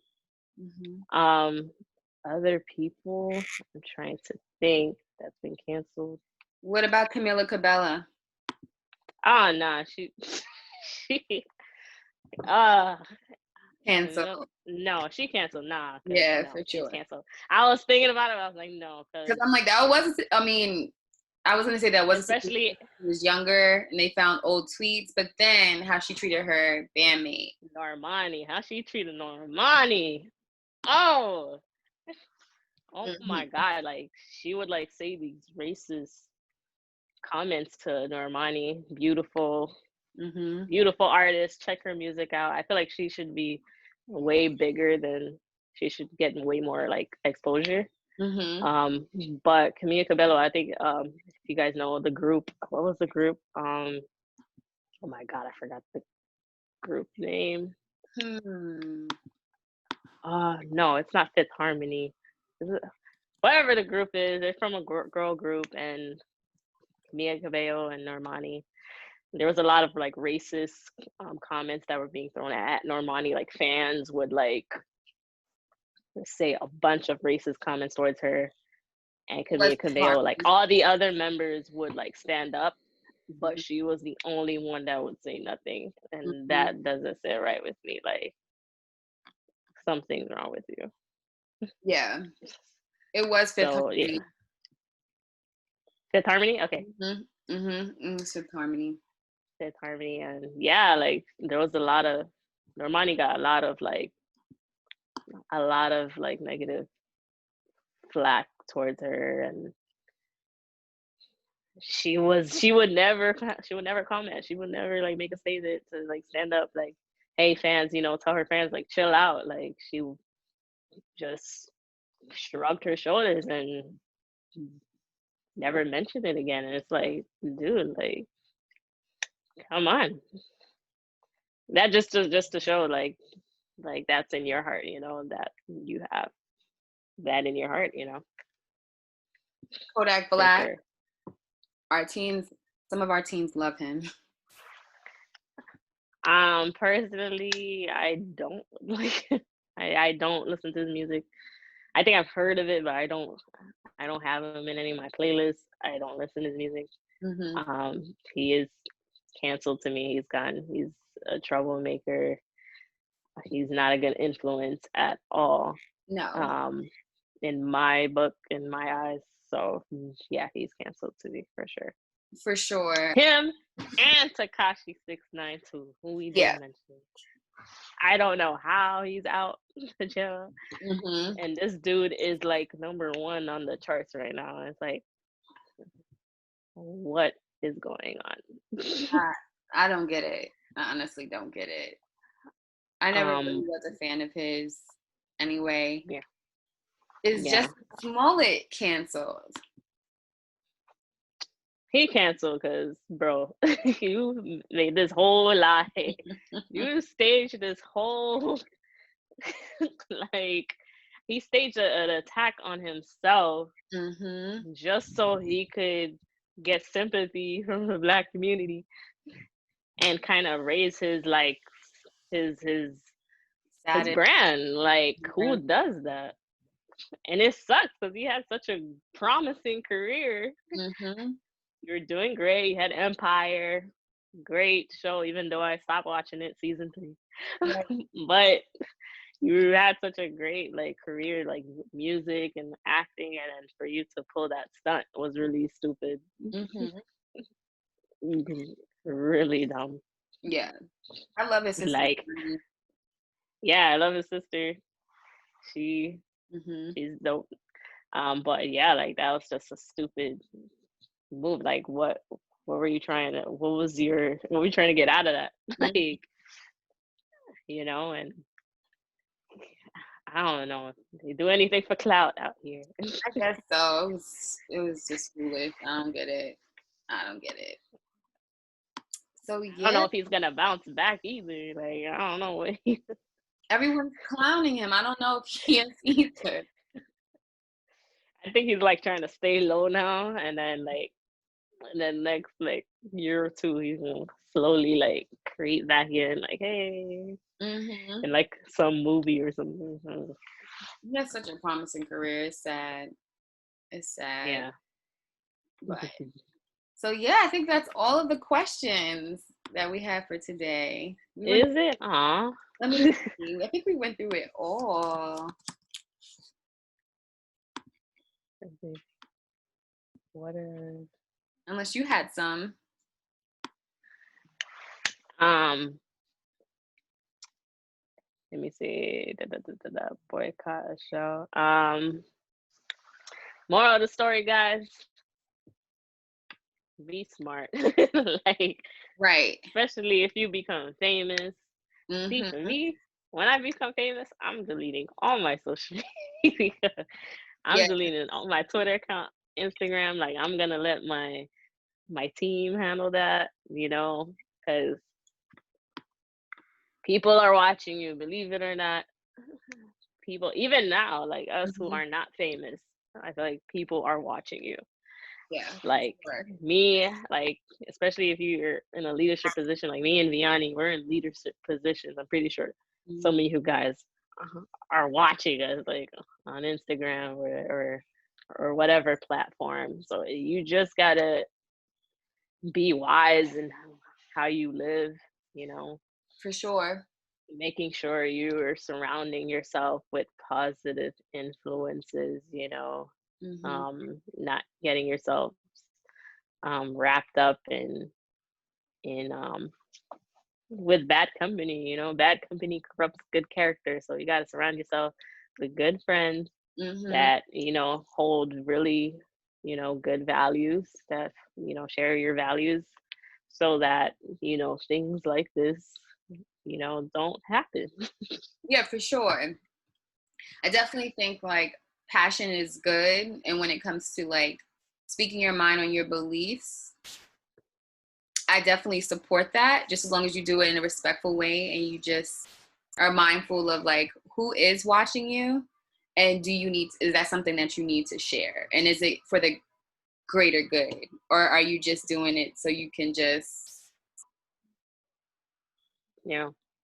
Mm-hmm. Other people, I'm trying to think that's been canceled. What about Camila Cabello? Oh nah, she Canceled. no, she canceled. Nah, Yeah, no, for she's sure. canceled. I was thinking about it, but I was like, no, Because I'm like, that wasn't, I mean, I was going to say that wasn't especially she was younger and they found old tweets, but then how she treated her bandmate. Normani, how she treated Normani. Oh, oh Mm-hmm. my God, like she would like say these racist comments to Normani. Beautiful, Mm-hmm. beautiful artist. Check her music out. I feel like she should be way bigger than she should get way more like exposure. Mm-hmm. But Camila Cabello, I think if you guys know the group, what was the group? Oh my God, I forgot the group name. No, it's not Fifth Harmony. Is it? Whatever the group is, they're from a girl group, and Camila Cabello and Normani. There was a lot of like racist comments that were being thrown at Normani. Like fans would like say a bunch of racist comments towards her, and Camila Cabello, like all the other members would like stand up, but she was the only one that would say nothing, and that doesn't sit right with me. Like something's wrong with you. Yeah, it was Fifth Harmony. Yeah. Fifth Harmony, okay. Fifth Harmony. Fifth Harmony, and yeah, like there was a lot of Normani got a lot of like negative flack towards her, and she would never comment. She would never like make a statement to like stand up like, hey fans, tell her fans like chill out. Like she just shrugged her shoulders and never mentioned it again. And it's like, dude, like come on. That just to show like that's in your heart, that you have that in your heart, Kodak Black. Sure. Some of our teens love him. Personally, I don't like. I don't listen to his music. I think I've heard of it, but I don't have him in any of my playlists. I don't listen to his music. He is canceled to me. He's gone. He's a troublemaker. He's not a good influence at all. No. In my book, in my eyes. So yeah, he's canceled to me for sure. For sure. Him and Tekashi 6ix9ine too, who we did mention. I don't know how he's out the jail. And this dude is like #1 on the charts right now. It's like, what is going on? I don't get it. I honestly don't get it. I never really was a fan of his anyway. Yeah. It's just Smollett canceled. He canceled because, bro, you made this whole lie. You staged this whole, like, he staged an attack on himself just so he could get sympathy from the Black community and kind of raise his, like, his brand. Like, who does that? And it sucks because he had such a promising career. You're doing great. You had Empire, great show, even though I stopped watching it season 3. But you had such a great like career, like music and acting, and then for you to pull that stunt was really stupid. Really dumb. Yeah, I love his sister. Like, yeah, I love his sister. She's dope. But yeah, like that was just a stupid move. Like, what what were you trying to, what were you trying to get out of that? Like, you know, and I don't know. They do anything for clout out here. I guess so. It was just foolish. I don't get it. So I don't know if he's gonna bounce back either. Like, I don't know what everyone's clowning him. I don't know if he is either. I think he's like trying to stay low now, and then next like year or two, he's gonna slowly like creep back in, like, hey, in like some movie or something. He has such a promising career. It's sad. Yeah. But so yeah, I think that's all of the questions that we have for today. Is it? Aw. Let me see. I think we went through it all. What is? Unless you had some. Let me see. Boycott a show. Moral of the story, guys. Be smart. Like, right. Especially if you become famous. See, for me, when I become famous, I'm deleting all my social media. I'm deleting all my Twitter account, Instagram. Like, I'm gonna let my team handle that, you know, because people are watching you, believe it or not. People, even now, like us who are not famous, I feel like people are watching you. Yeah. Like me, like, especially if you're in a leadership position, like me and Vianney, we're in leadership positions. I'm pretty sure some of you guys are watching us, like on Instagram or whatever platform. So you just gotta be wise in how you live, you know. For sure. Making sure you are surrounding yourself with positive influences, you know. Not getting yourself wrapped up in with bad company, you know. Bad company corrupts good character, so you got to surround yourself with good friends that, you know, hold really, you know, good values, that, you know, share your values, so that, you know, things like this, you know, don't happen. Yeah, for sure. I definitely think like passion is good, and when it comes to like speaking your mind on your beliefs, I definitely support that, just as long as you do it in a respectful way and you just are mindful of like who is watching you, and is that something that you need to share, and is it for the greater good, or are you just doing it so you can just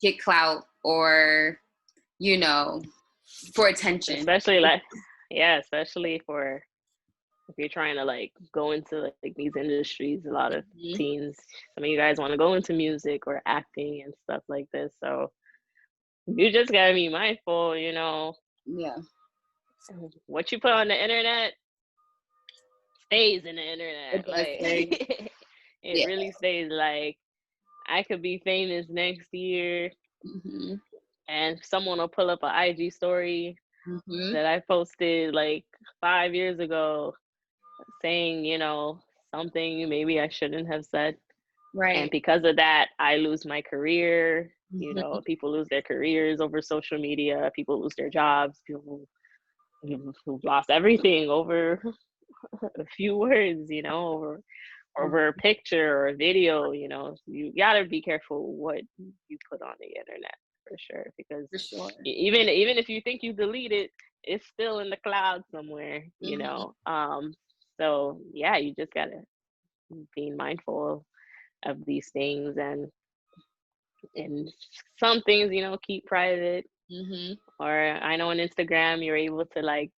get clout, or, you know, for attention? Especially especially for if you're trying to like go into like these industries. A lot of teens, some of you guys want to go into music or acting and stuff like this, so you just gotta be mindful, you know. Yeah, what you put on the internet stays in the internet. Like it really stays. Like, I could be famous next year and someone will pull up an IG story that I posted like 5 years ago saying, you know, something maybe I shouldn't have said. right. And because of that, I lose my career. You know, people lose their careers over social media. People lose their jobs. People who've lost everything over a few words, you know, over a picture or a video. You know, you gotta be careful what you put on the internet, for sure, because even if you think you delete it, it's still in the cloud somewhere, you know. So yeah, you just gotta be mindful of these things, and some things, you know, keep private. Or I know on Instagram you're able to like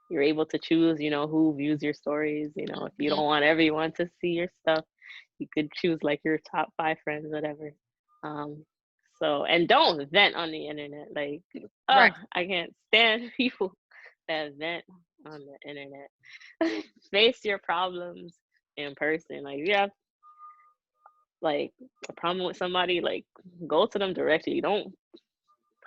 you're able to choose, you know, who views your stories. You know, if you don't want everyone to see your stuff, you could choose like your top 5 friends, whatever. So, and don't vent on the internet. Like, I can't stand people that vent on the internet. Face your problems in person. Like, if you have like a problem with somebody, like, go to them directly. Don't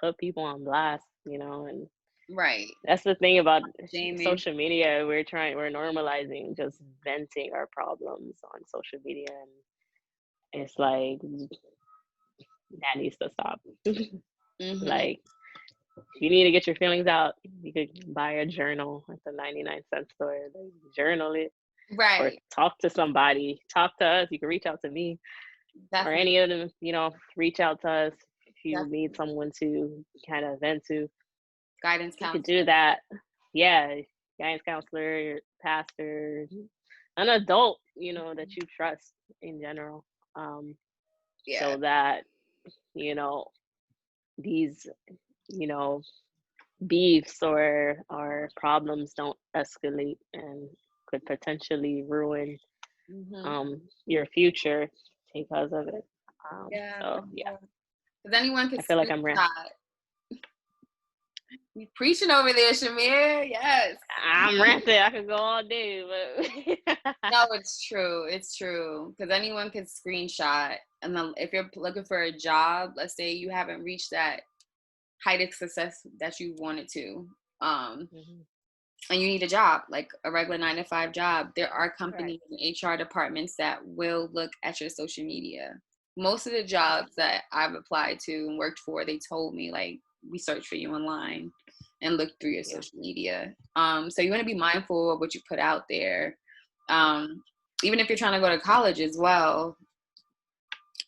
put people on blast, you know. And Right. That's the thing about Jamie. social media. We're normalizing just venting our problems on social media, and it's like that needs to stop. Mm-hmm. Like, if you need to get your feelings out, you could buy a journal at the 99-cent store. Like, journal it, or Right. talk to somebody. Talk to us. You can reach out to me or Definitely. any of them. Reach out to us if you Def- need someone to kind of vent to. Guidance You could do counselor. that. Yeah, guidance counselor, pastor, an adult, that you trust in general. Um, Yeah. so that, you know, these, you know, beefs or problems don't escalate and could potentially ruin Mm-hmm. your future because of it. Yeah, for So yeah, sure. Because anyone could I feel like I'm screenshot. You preaching over there, Shamir. Yes. ranting. I could go all day, but No, it's true. It's true. Because anyone can screenshot. And then if you're looking for a job, let's say you haven't reached that height of success that you wanted to, Mhm. and you need a job, like a regular 9 to 5 job, there are Right. companies and HR departments that will look at your social media. Most of the jobs that I've applied to and worked for, they told me, like, we search for you online and look through your Yeah. social media. So you want to be mindful of what you put out there. Even if you're trying to go to college as well,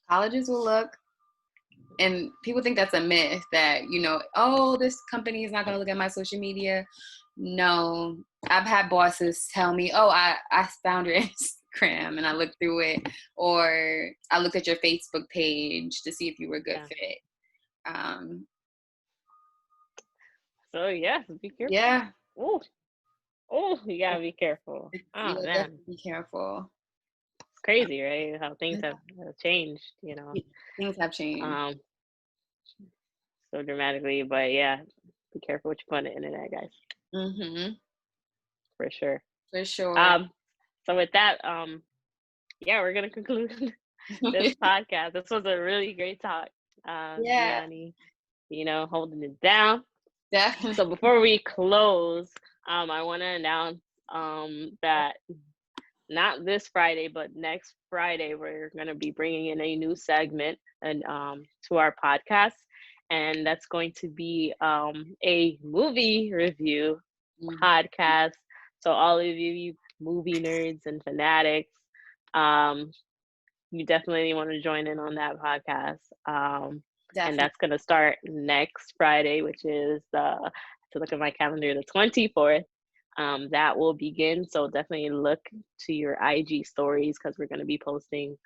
colleges will look, and people think that's a myth that, oh, this company is not going to look at my social media. No, I've had bosses tell me, oh, I found your Instagram and I looked through it, or I looked at your Facebook page to see if you were a good Yeah. fit. um So yeah, be careful. yeah. Oh, you gotta be careful. You Oh gotta man, definitely be careful. it's crazy, right? How things have changed, Things have changed. um, so dramatically. But yeah, be careful what you put on the internet, guys, Mm-hmm. for sure. For sure. Um, so with that, yeah, we're gonna conclude this podcast. This was a really great talk. Yeah, Gianni, holding it down. definitely. So before we close, I want to announce that not this Friday, but next Friday, we're going to be bringing in a new segment and to our podcast, and that's going to be a movie review podcast. So all of you movie nerds and fanatics, um, you definitely want to join in on that podcast. And Definitely. that's going to start next Friday, which is to look at my calendar, the 24th. That will begin. So definitely look to your IG stories because we're going to be posting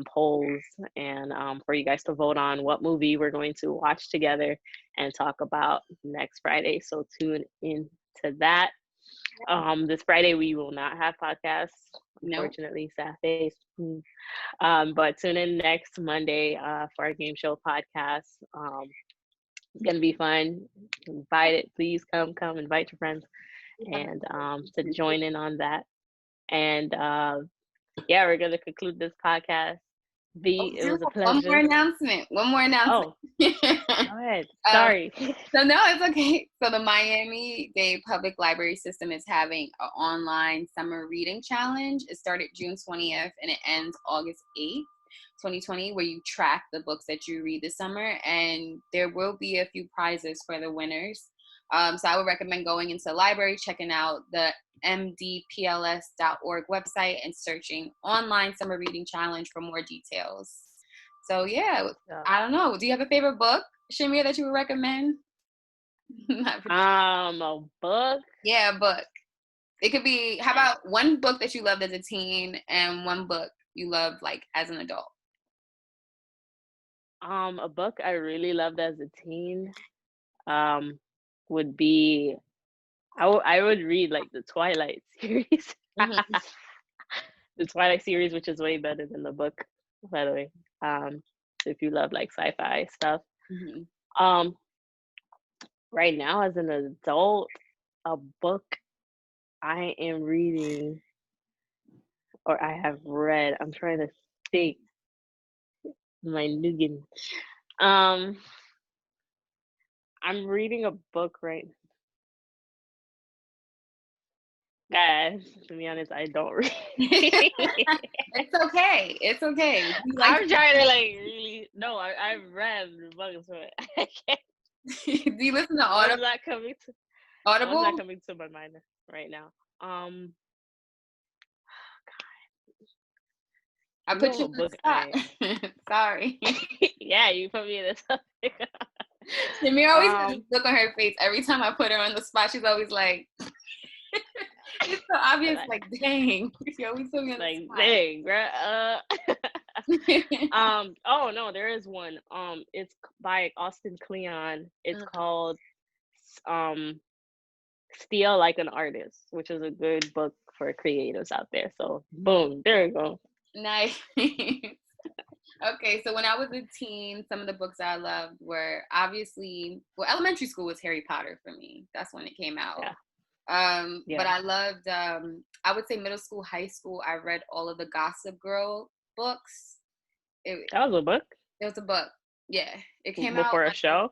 polls and for you guys to vote on what movie we're going to watch together and talk about next Friday. So tune in to that. This Friday we will not have podcasts, Nope. unfortunately, sad face. But tune in next Monday for our game show podcast. It's gonna be fun. Invite it, please come, invite your friends and to join in on that. And yeah, we're gonna conclude this podcast. Oh, It was a one more pleasure. announcement. One more announcement. Oh, go ahead. um, Sorry. so no, it's okay. So the Miami-Dade Public Library System is having an online summer reading challenge. It started June 20th and it ends August 8th. 2020, where you track the books that you read this summer, and there will be a few prizes for the winners. So I would recommend going into the library, checking out the mdpls.org website, and searching online summer reading challenge for more details. So yeah, Yeah. I don't know. Do you have a favorite book, Shamir, that you would recommend? A book. Yeah, a book. It could be, how about one book that you loved as a teen and one book you loved like as an adult? A book I really loved as a teen um would be I would read like the Twilight series. Mm-hmm. The Twilight series, which is way better than the book, by the way. So if you love like sci-fi stuff. Mm-hmm. Um, right now as an adult, a book I am reading or I have read, I'm trying to think my nougat. Um, I'm reading a book right. Guys, to be honest, I don't read. It's okay. It's okay. I'm trying to like really. No, I've read the books, but I can't. Do you listen to What's Audible? not coming to? Audible? What's not coming to my mind right now? I put you in the spot. Sorry. Yeah, you put me in this topic. Samir always has this look on her face every time I put her on the spot. She's always like, it's so obvious. Like, dang, she always put me on the spot. Dang, bro. Oh no, there is one. It's by Austin Kleon. It's called Steal Like an Artist, which is a good book for creatives out there. So boom, there you go. Nice. Okay, so when I was a teen, some of the books I loved were obviously, well, elementary school was Harry Potter for me. That's when it came out. Yeah. But I loved, I would say middle school, high school, I read all of the Gossip Girl books. That was a book? It was a book. Yeah. It came out before a show?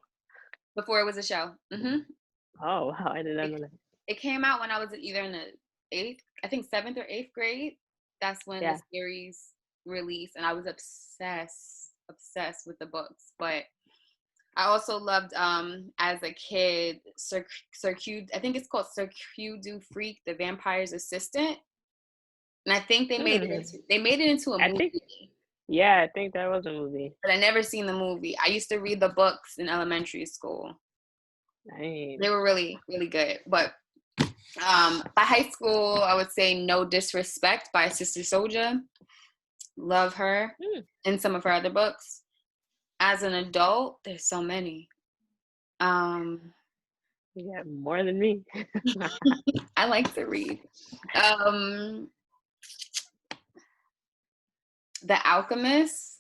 Before it was a show. Mm-hmm. Oh, wow. I didn't know that. It came out when I was either in the 7th or 8th grade. That's when the series released, and I was obsessed with the books. But I also loved, as a kid, I think it's called Circuit du Freak, the Vampire's Assistant. And I think they made it into a movie. I think that was a movie. But I never seen the movie. I used to read the books in elementary school. Nice. They were really, really good. But by high school, I would say No Disrespect by Sister Souljah. Love her and some of her other books. As an adult, there's so many. Yeah, more than me. I like to read. The Alchemist,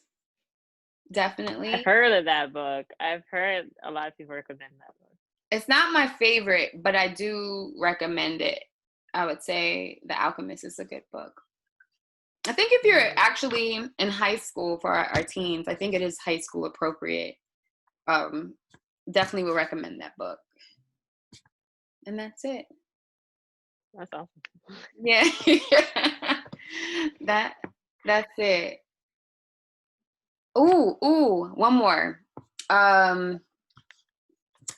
definitely. I've heard of that book. I've heard a lot of people recommend that book. It's not my favorite, but I do recommend it. I would say The Alchemist is a good book. I think if you're actually in high school for our teens, I think it is high school appropriate. Definitely would recommend that book. And that's it. That's awesome. Yeah. That's it. Ooh, one more.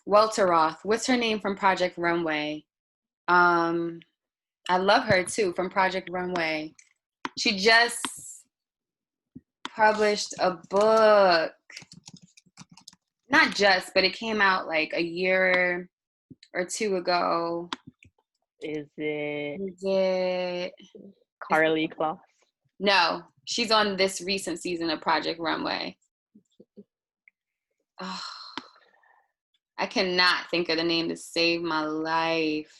Walter Roth. What's her name from Project Runway? I love her too from Project Runway. She just published a book. Not just, but it came out like a year or two ago. Is it Carly Kloss? No, she's on this recent season of Project Runway. Oh, I cannot think of the name to save my life.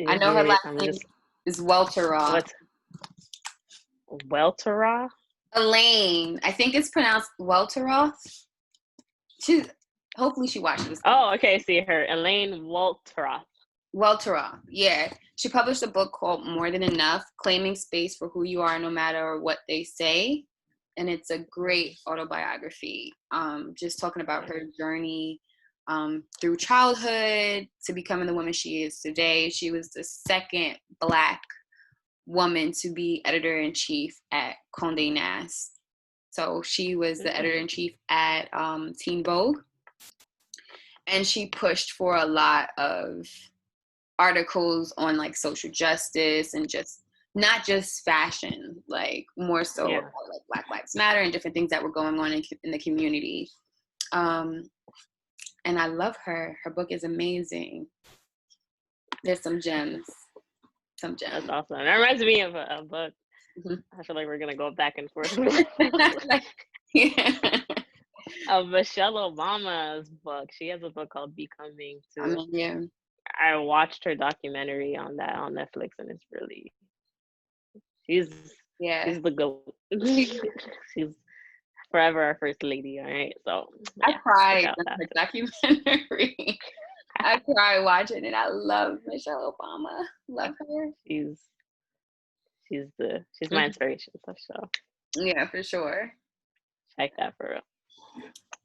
I know her last name is Walter Roth. Walter Roth? Elaine. I think it's pronounced Walter Roth. Hopefully she watches this. Oh, okay. See her. Elaine Walter Roth. Yeah. She published a book called More Than Enough, claiming space for who you are no matter what they say. And it's a great autobiography. Just talking about her journey through childhood to becoming the woman she is today. She was the second Black woman to be editor-in-chief at Condé Nast. So she was the editor-in-chief at Teen Vogue. And she pushed for a lot of articles on like social justice and just not just fashion, like more so like Black Lives Matter and different things that were going on in the community. And I love her. Her book is amazing. There's some gems. That's awesome. That reminds me of a book. I feel like we're gonna go back and forth. Yeah. Of Michelle Obama's book. She has a book called Becoming too. Yeah. I watched her documentary on that on Netflix, and it's really she's the GOAT. She's forever our first lady. All right, so I cried in her documentary. I cried watching it. I love Michelle Obama. Love her. She's my inspiration. So yeah, for sure. Check that for real.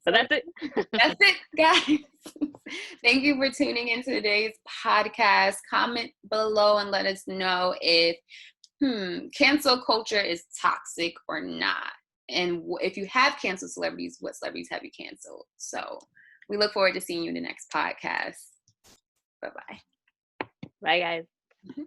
So that's it. That's it, guys. Thank you for tuning into today's podcast. Comment below and let us know if cancel culture is toxic or not. And if you have canceled celebrities, what celebrities have you canceled? So we look forward to seeing you in the next podcast. Bye-bye. Bye, guys. Mm-hmm.